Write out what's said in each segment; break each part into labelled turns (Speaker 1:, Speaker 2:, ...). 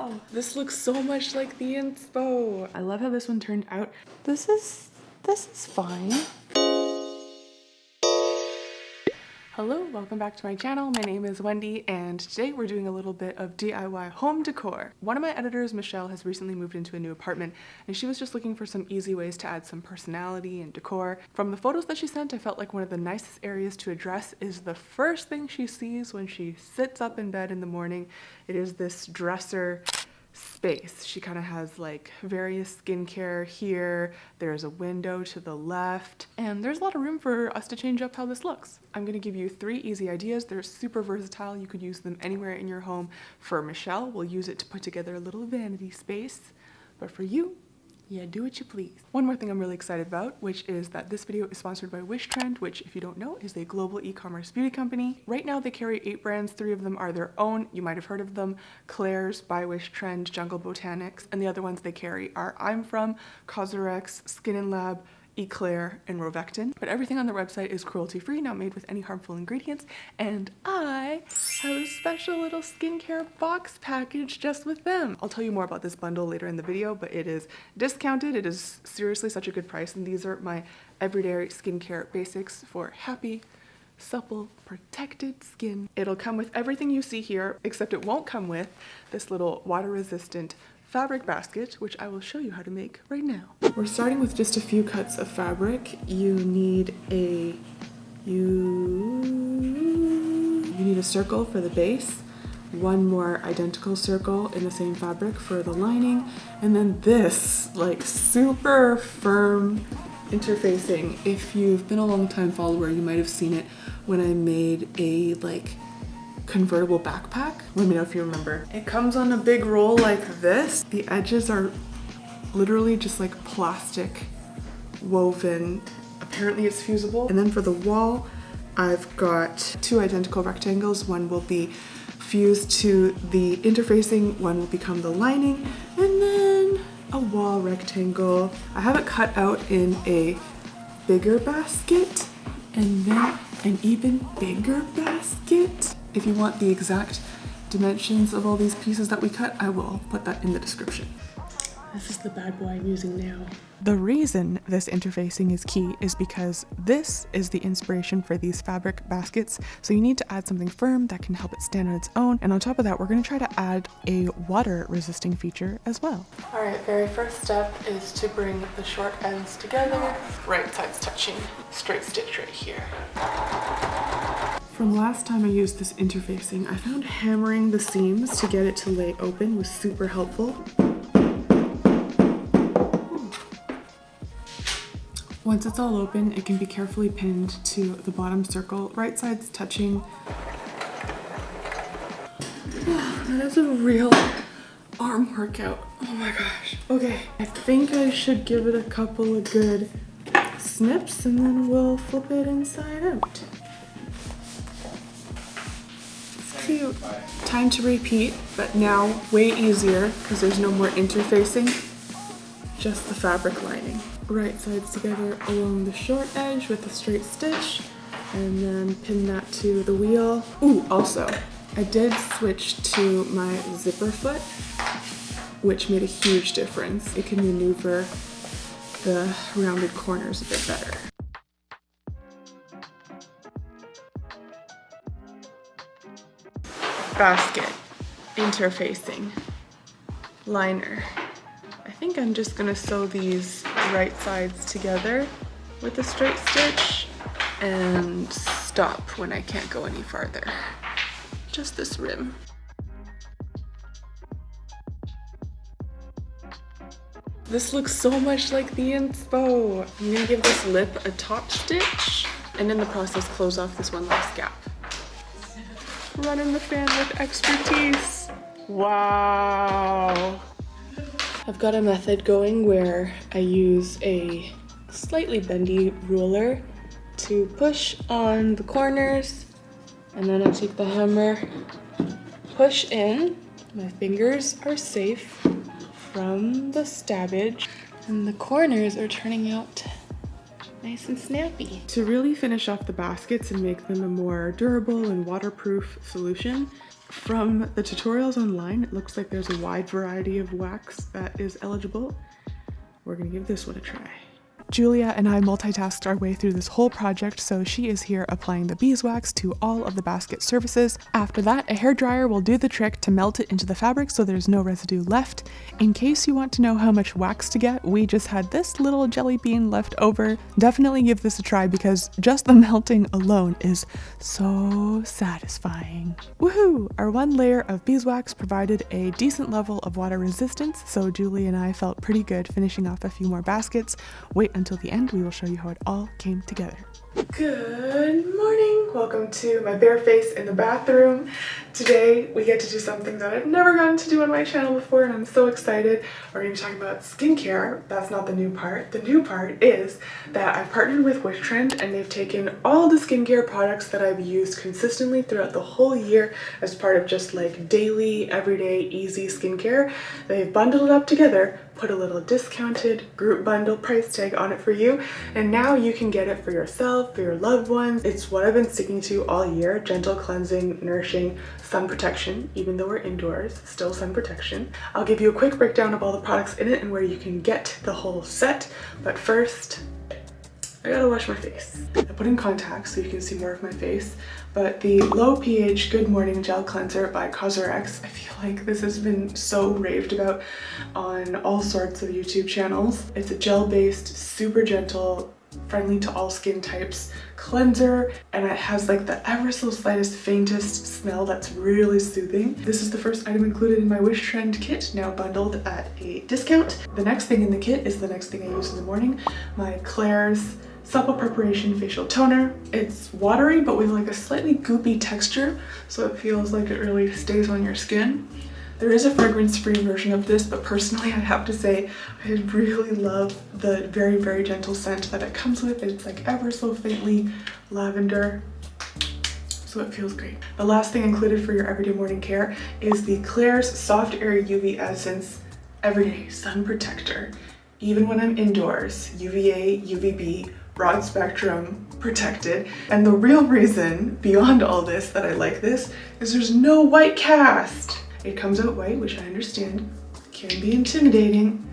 Speaker 1: Wow, this looks so much like the inspo. I love how this one turned out. This is fine. Hello, welcome back to my channel. My name is Wendy and today we're doing a little bit of DIY home decor. One of my editors, Michelle, has recently moved into a new apartment and she was just looking for some easy ways to add some personality and decor. From the photos that she sent, I felt like one of the nicest areas to address is the first thing she sees when she sits up in bed in the morning. It is this dresser space. She kind of has like various skincare here. There's a window to the left, and there's a lot of room for us to change up how this looks. I'm gonna give you 3 easy ideas. They're super versatile. You could use them anywhere in your home. For Michelle, we'll use it to put together a little vanity space, but for you, yeah, do what you please. One more thing I'm really excited about, which is that this video is sponsored by Wishtrend, which, if you don't know, is a global e-commerce beauty company. Right now they carry 8 brands, 3 of them are their own. You might have heard of them: Claire's, By Wishtrend, Jungle Botanics, and the other ones they carry are I'm From, Cosrx, Skin and Lab, Eclair, and Rovectin. But everything on their website is cruelty-free, not made with any harmful ingredients, and I have a special little skincare box package just with them. I'll tell you more about this bundle later in the video, but it is discounted. It is seriously such a good price, and these are my everyday skincare basics for happy, supple, protected skin. It'll come with everything you see here, except it won't come with this little water-resistant fabric basket, which I will show you how to make right now. We're starting with just a few cuts of fabric. You need a circle for the base, 1 more identical circle in the same fabric for the lining, and then this like super firm interfacing. If you've been a long time follower, you might have seen it when I made a like convertible backpack. Let me know if you remember. It comes on a big roll like this. The edges are literally just like plastic woven. Apparently it's fusible. And then for the wall, I've got 2 identical rectangles. One will be fused to the interfacing, one will become the lining, and then a wall rectangle. I have it cut out in a bigger basket and then an even bigger basket. If you want the exact dimensions of all these pieces that we cut, I will put that in the description. This is the bad boy I'm using now. The reason this interfacing is key is because this is the inspiration for these fabric baskets. So you need to add something firm that can help it stand on its own. And on top of that, we're gonna try to add a water resisting feature as well. All right, very first step is to bring the short ends together. Right sides touching, straight stitch right here. From last time I used this interfacing, I found hammering the seams to get it to lay open was super helpful. Once it's all open, it can be carefully pinned to the bottom circle, right sides touching. That is a real arm workout. Oh my gosh. Okay, I think I should give it a couple of good snips and then we'll flip it inside out. Cute. Time to repeat, but now way easier because there's no more interfacing, just the fabric lining. Right sides together along the short edge with a straight stitch, and then pin that to the wheel. Ooh, also, I did switch to my zipper foot, which made a huge difference. It can maneuver the rounded corners a bit better. Basket, interfacing, liner. I think I'm just gonna sew these right sides together with a straight stitch and stop when I can't go any farther. Just this rim. This looks so much like the inspo. I'm gonna give this lip a top stitch and in the process close off this one last gap. Running the fan with expertise. Wow. I've got a method going where I use a slightly bendy ruler to push on the corners, and then I take the hammer, push in. My fingers are safe from the stabbage, and the corners are turning out nice and snappy. To really finish off the baskets and make them a more durable and waterproof solution, From the tutorials online, it looks like there's a wide variety of wax that is eligible. We're gonna give this one a try. Julia and I multitasked our way through this whole project, so she is here applying the beeswax to all of the basket surfaces. After that, a hairdryer will do the trick to melt it into the fabric so there's no residue left. In case you want to know how much wax to get, we just had this little jelly bean left over. Definitely give this a try because just the melting alone is so satisfying. Woohoo! Our one layer of beeswax provided a decent level of water resistance, so Julie and I felt pretty good finishing off a few more baskets. Wait until the end, we will show you how it all came together. Good morning! Welcome to my bare face in the bathroom. Today we get to do something that I've never gotten to do on my channel before and I'm so excited. We're going to be talking about skincare. That's not the new part. The new part is that I've partnered with Wishtrend and they've taken all the skincare products that I've used consistently throughout the whole year as part of just like daily, everyday, easy skincare. They've bundled it up together, put a little discounted group bundle price tag on it for you, and now you can get it for yourself, for your loved ones. It's what I've been sticking to all year: gentle cleansing, nourishing, sun protection. Even though we're indoors, still sun protection. I'll give you a quick breakdown of all the products in it and where you can get the whole set, but first I gotta wash my face. I put in contacts so you can see more of my face, but the Low pH Good Morning Gel Cleanser by Cosrx, I feel like this has been so raved about on all sorts of YouTube channels. It's a gel-based, super gentle, friendly to all skin types cleanser, and it has like the ever so slightest faintest smell that's really soothing. This is the first item included in my Wishtrend kit, now bundled at a discount. The next thing in the kit is the next thing I use in the morning, my Klairs Supple Preparation Facial Toner. It's watery but with like a slightly goopy texture, so it feels like it really stays on your skin. There is a fragrance-free version of this, but personally I have to say I really love the very, very gentle scent that it comes with. It's like ever so faintly lavender, so it feels great. The last thing included for your everyday morning care is the Klairs Soft Air UV Essence Everyday Sun Protector. Even when I'm indoors, UVA, UVB, broad spectrum protected. And the real reason beyond all this that I like this is there's no white cast. It comes out white, which I understand can be intimidating.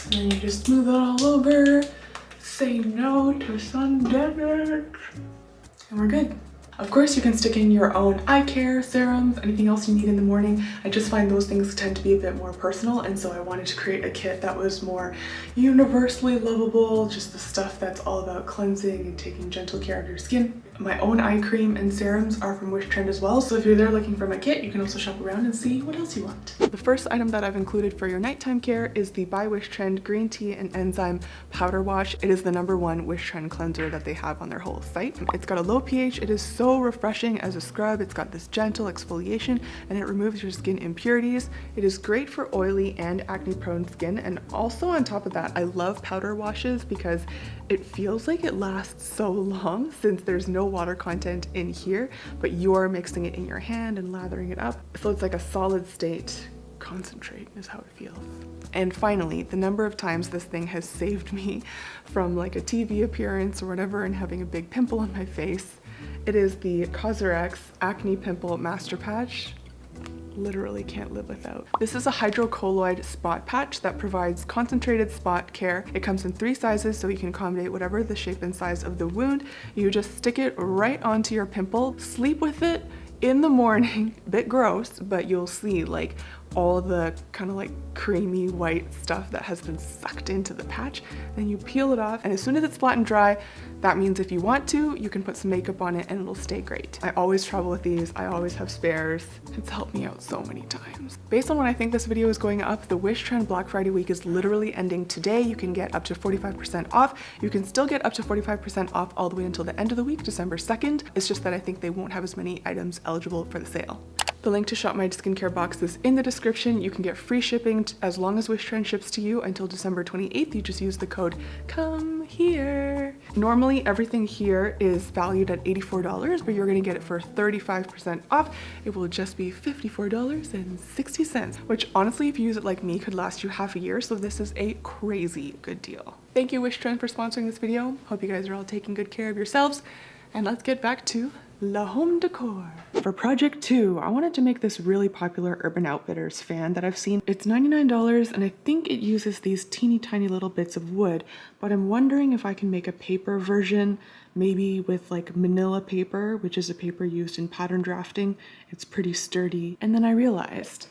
Speaker 1: And then you just smooth it all over, say no to sun damage, and we're good. Of course, you can stick in your own eye care, serums, anything else you need in the morning. I just find those things tend to be a bit more personal, and so I wanted to create a kit that was more universally lovable, just the stuff that's all about cleansing and taking gentle care of your skin. My own eye cream and serums are from Wishtrend as well, so if you're there looking for my kit, you can also shop around and see what else you want. The first item that I've included for your nighttime care is the by Wishtrend Green Tea and Enzyme Powder Wash. It is the #1 Wishtrend cleanser that they have on their whole site. It's got a low pH, it is so refreshing as a scrub, it's got this gentle exfoliation, and it removes your skin impurities. It is great for oily and acne prone skin, and also on top of that, I love powder washes because it feels like it lasts so long since there's no water content in here, but you're mixing it in your hand and lathering it up. So it's like a solid state concentrate is how it feels. And finally, the number of times this thing has saved me from like a TV appearance or whatever and having a big pimple on my face. It is the Cosrx Acne Pimple Master Patch. Literally can't live without. This is a hydrocolloid spot patch that provides concentrated spot care. It comes in 3 sizes, so you can accommodate whatever the shape and size of the wound. You just stick it right onto your pimple, sleep with it in the morning. Bit gross, but you'll see like all the kind of like creamy white stuff that has been sucked into the patch. Then you peel it off, and as soon as it's flat and dry, that means if you want to, you can put some makeup on it and it'll stay great. I always travel with these. I always have spares. It's helped me out so many times. Based on when I think this video is going up, the Wishtrend Black Friday week is literally ending today. You can get up to 45% off. You can still get up to 45% off all the way until the end of the week, December 2nd. It's just that I think they won't have as many items eligible for the sale. The link to shop my skincare box is in the description. You can get free shipping as long as Wishtrend ships to you until December 28th. You just use the code COME HERE. Normally everything here is valued at $84, but you're gonna get it for 35% off. It will just be $54.60, which honestly, if you use it like me, could last you half a year. So this is a crazy good deal. Thank you, Wishtrend, for sponsoring this video. Hope you guys are all taking good care of yourselves, and let's get back to La Home Decor. For project 2, I wanted to make this really popular Urban Outfitters fan that I've seen. It's $99 and I think it uses these teeny tiny little bits of wood, but I'm wondering if I can make a paper version, maybe with like manila paper, which is a paper used in pattern drafting. It's pretty sturdy. And then I realized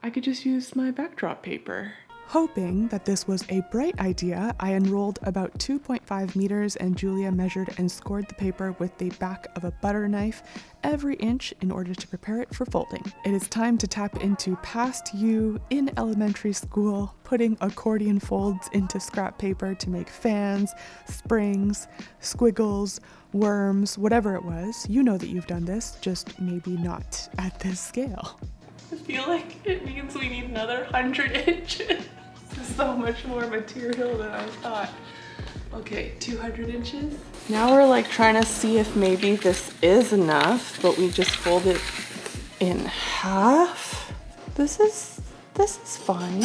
Speaker 1: I could just use my backdrop paper. Hoping that this was a bright idea, I unrolled about 2.5 meters and Julia measured and scored the paper with the back of a butter knife every inch in order to prepare it for folding. It is time to tap into past you in elementary school, putting accordion folds into scrap paper to make fans, springs, squiggles, worms, whatever it was. You know that you've done this, just maybe not at this scale. I feel like it means we need another 100 inches. This is so much more material than I thought. Okay, 200 inches. Now we're like trying to see if maybe this is enough, but we just fold it in half. This is fine.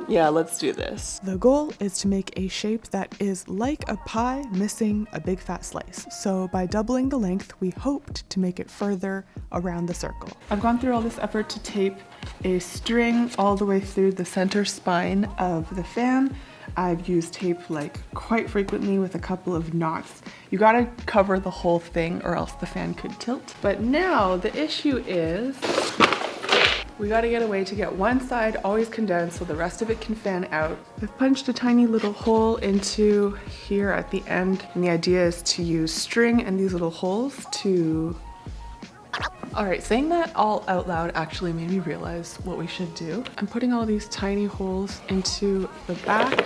Speaker 1: Yeah, let's do this. The goal is to make a shape that is like a pie missing a big fat slice. So by doubling the length, we hoped to make it further around the circle. I've gone through all this effort to tape a string all the way through the center spine of the fan. I've used tape like quite frequently with a couple of knots. You gotta cover the whole thing or else the fan could tilt. But now the issue is we gotta get a way to get one side always condensed so the rest of it can fan out. I've punched a tiny little hole into here at the end, and the idea is to use string and these little holes to... All right, saying that all out loud actually made me realize what we should do. I'm putting all these tiny holes into the back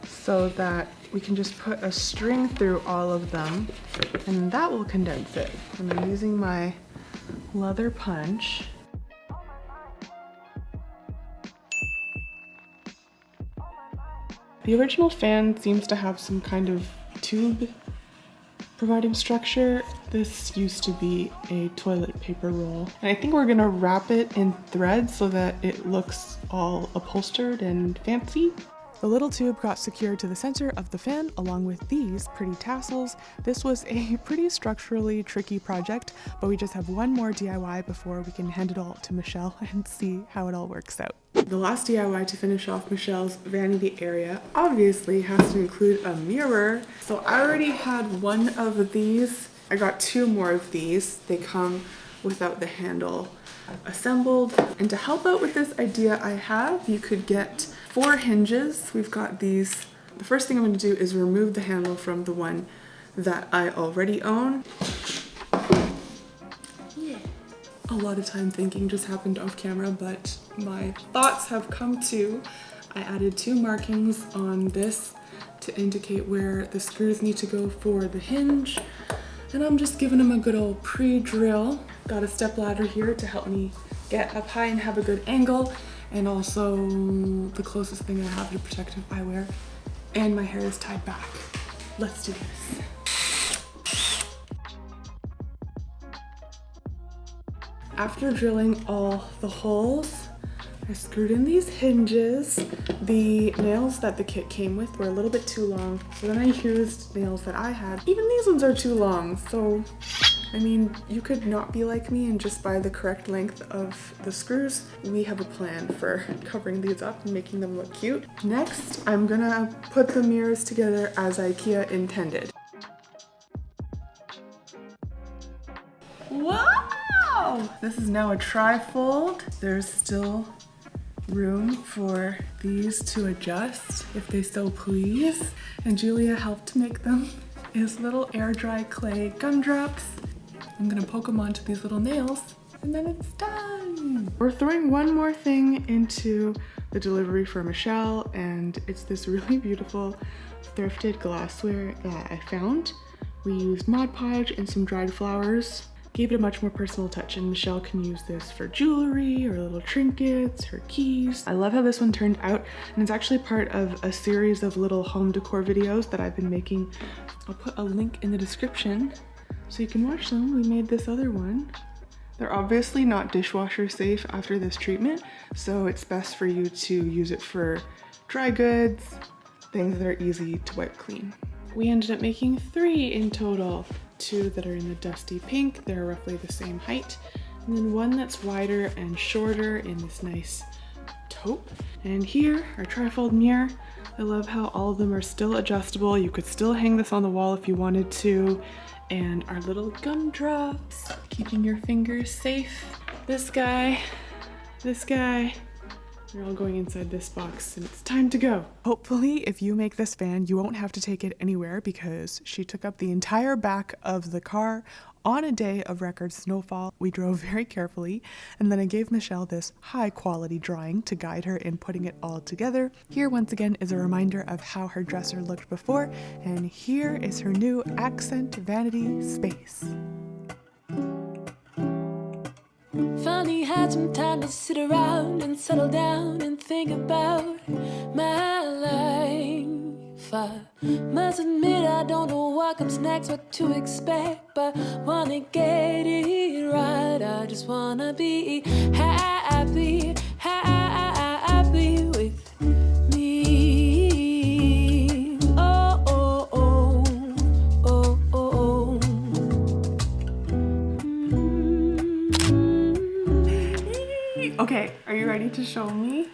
Speaker 1: so that we can just put a string through all of them, and that will condense it. And I'm using my leather punch. The original fan seems to have some kind of tube providing structure. This used to be a toilet paper roll. And I think we're gonna wrap it in thread so that it looks all upholstered and fancy. The little tube got secured to the center of the fan along with these pretty tassels. This was a pretty structurally tricky project, but we just have one more DIY before we can hand it all to Michelle and see how it all works out. The last DIY to finish off Michelle's vanity area obviously has to include a mirror. So I already had one of these. I got two more of these. They come without the handle assembled. And to help out with this idea I have, you could get 4 hinges. We've got these. The first thing I'm going to do is remove the handle from the one that I already own. Yeah. A lot of time thinking just happened off camera, but my thoughts have come to. I added 2 markings on this to indicate where the screws need to go for the hinge. And I'm just giving them a good old pre-drill. Got a step ladder here to help me get up high and have a good angle. And also the closest thing I have to protective eyewear. And my hair is tied back. Let's do this. After drilling all the holes, I screwed in these hinges. The nails that the kit came with were a little bit too long, so then I used nails that I had. Even these ones are too long, so I mean, you could not be like me and just buy the correct length of the screws. We have a plan for covering these up and making them look cute. Next, I'm gonna put the mirrors together as IKEA intended. Wow! This is now a tri-fold. There's still room for these to adjust if they so please. And Julia helped make them is little air dry clay gumdrops. I'm gonna poke them onto these little nails and then it's done. We're throwing one more thing into the delivery for Michelle, and it's this really beautiful thrifted glassware that I found. We used Mod Podge and some dried flowers. Gave it a much more personal touch, and Michelle can use this for jewelry or little trinkets, her keys. I love how this one turned out, and it's actually part of a series of little home decor videos that I've been making. I'll put a link in the description so you can watch them. We made this other one. They're obviously not dishwasher safe after this treatment, so it's best for you to use it for dry goods, things that are easy to wipe clean. we ended up making 3 in total. 2 that are in the dusty pink, they're roughly the same height, and then 1 that's wider and shorter in this nice taupe. And here, our trifold mirror. I love how all of them are still adjustable. You could still hang this on the wall if you wanted to. And our little gumdrops, keeping your fingers safe. This guy, they're all going inside this box and it's time to go. Hopefully, if you make this fan, you won't have to take it anywhere because she took up the entire back of the car on a day of record snowfall. We drove very carefully, and then I gave Michelle this high quality drawing to guide her in putting it all together. Here once again is a reminder of how her dresser looked before, and here is her new accent vanity space.
Speaker 2: Finally had some time to sit around and settle down and think about my life. I must admit I don't know what comes next, what to expect, but wanna get it right. I just wanna be happy, happy with me. Oh, oh, oh, oh, oh, oh.
Speaker 1: Okay, are you ready to show me?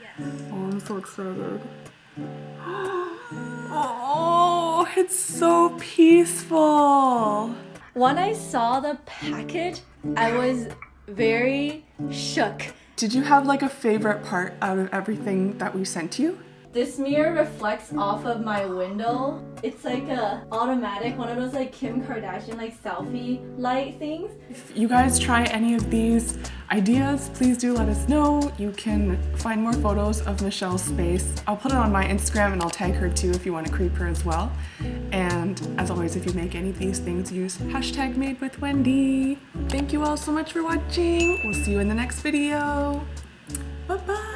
Speaker 1: Yes. Oh, I'm so excited. Oh, it's so peaceful.
Speaker 3: When I saw the package, I was very shook.
Speaker 1: Did you have like a favorite part out of everything that we sent you?
Speaker 3: This mirror reflects off of my window. It's like a automatic, one of those like Kim Kardashian like selfie light things.
Speaker 1: If you guys try any of these ideas, please do let us know. You can find more photos of Michelle's space. I'll put it on my Instagram and I'll tag her too if you want to creep her as well. And as always, if you make any of these things, use #MadeWithWendy. Thank you all so much for watching. We'll see you in the next video. Bye-bye.